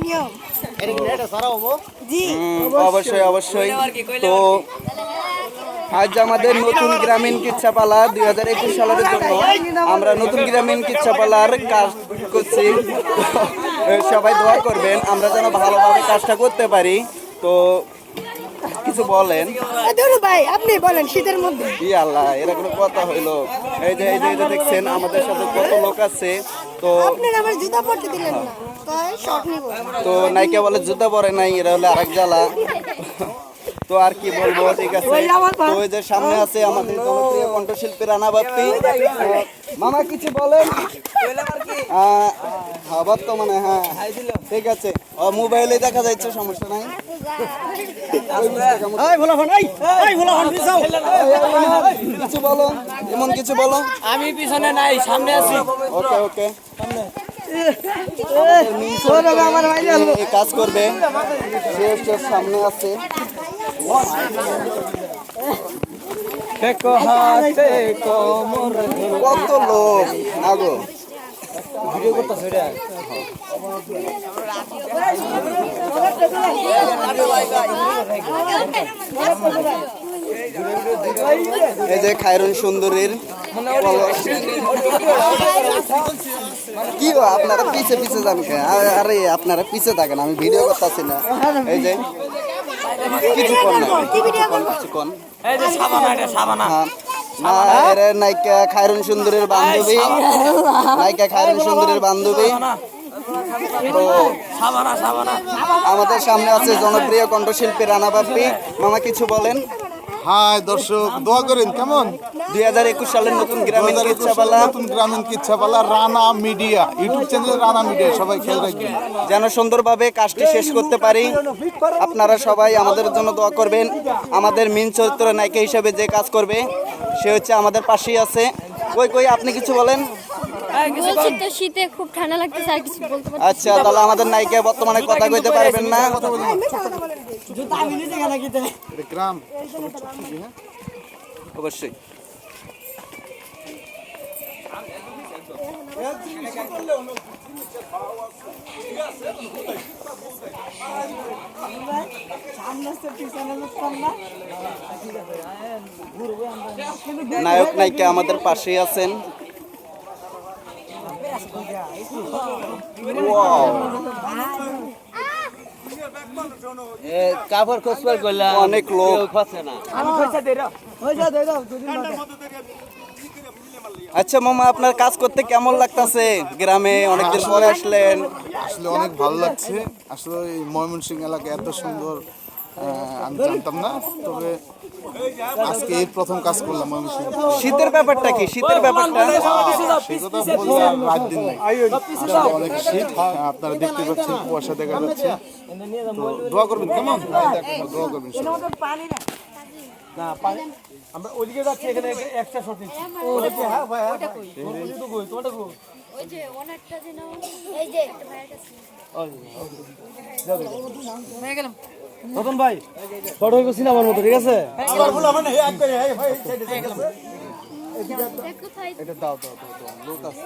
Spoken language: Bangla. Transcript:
নিয়ম। জি অবশ্যই অবশ্যই। তো আজ আমাদের নতুন গ্রামীণ কিচ্ছাপালা 2021 সালের জন্য আমরা নতুন গ্রামীণ কিচ্ছাপালার কাজ করছি। সবাই দোয়া করবেন আমরা যেন ভালোভাবে কাজটা করতে পারি। তো কিছু বলেন। ধরু ভাই আপনি বলেন শীতের মধ্যে। ই আল্লাহ, এরা কোনো কথা হইলো? এই যে দেখছেন আমাদের সাথে কত লোক আছে। তো আপনার আমার জুতা পরতে দিলেন না, তাই শর্ট নিব। তো নায়িকা বলে জুতা পরে নাই, এরা হলে আরেক জ্বালা। তো আর কি বলবো, ঠিক আছে। তো ওই যে সামনে আছে আমাদের জনপ্রিয় কণ্ঠশিল্পী রানা বাপ্পি। মামা কিছু বলেন। হ্যাঁ বর্তমানে হ্যাঁ ঠিক আছে, মোবাইলে দেখা যাচ্ছে, সমস্যা নাই। কিছু বলো, এমন কিছু বলো। আমি পিছনে নাই, সামনে আছি। ওকে ওকে, কাজ করবে, সে সামনে আছে। কত লোক আগো ভিডিও করতেছে এটা। এই যে খায়রুন সুন্দরীর কি আপনারা পিছে পিছে যান কেন? আরে আপনারা পিছে থাকেন, আমি ভিডিও করতেছি না। এই যে কিছুক্ষণ নায়িকা খায়রুন সুন্দরীর বান্ধবী, নায়িকা খায়রুন সুন্দরীর বান্ধবী। তো আমাদের সামনে আছে জনপ্রিয় কণ্ঠশিল্পী রানা বাপ্পি। মামা কিছু বলেন। হাই দর্শক, দোয়া করেন কেমন? 2021 সালের নতুন গ্রামীণ কিচ্ছাপালা, নতুন গ্রামীণ কিচ্ছাপালা Rana media YouTube channel, Rana media সবাই খেয়াল রাখবেন যেন সুন্দরভাবে কাজটি শেষ করতে পারি। আপনারা সবাই আমাদের জন্য দোয়া করবেন। আমাদের মেইন চরিত্র নায়িকা হিসেবে যে কাজ করবে সে হচ্ছে আমাদের পাশেই আছে। কই আপনি কিছু বলেন। বলছি তো শীতে খুব ঠান্ডা লাগতেছে, আর কিছু বলতে পারছি। আচ্ছা, তাহলে আমাদের নায়িকা বর্তমানে কথা কইতে পারবেন না। গ্রাম অবশ্যই নায়ক নায়িকা আমাদের পাশেই আছেন। কাপড় খোঁজবার করলাম, অনেক লোক। আচ্ছা মামা, আপনার কাজ করতে কেমন লাগতেছে? গ্রামে অনেকদিন পরে আসলেন। আসলে অনেক ভালো লাগছে। আসলে এই ময়মনসিংহ এলাকা এত সুন্দর আমি জানতাম না, তবে আজকে এই প্রথম কাজ করলাম ময়মনসিংহ। শীতের ব্যাপারটা কি? শীতের ব্যাপারটা সেই কথা বললে আর রাত দিন নাই, আসলে অনেক শীত। আপনারা দেখতে পাচ্ছেন কুয়াশা দেখা যাচ্ছে। তো দোয়া করবেন কেমন? দোয়া করবেন সবাই। আমরা ওইদিকে যাচ্ছি, এখানে এক্সট্রা শট নিচ্ছি। হ্যাঁ ভাই, তোমারটা কই? ওই যে ওনারটা যে নাও, এই যে ভাইয়ের কাছে হয়ে গেলাম। রতন ভাই শট হইব সিনেমার মতো, ঠিক আছে? কোথায় এটা দাও লোক আছে।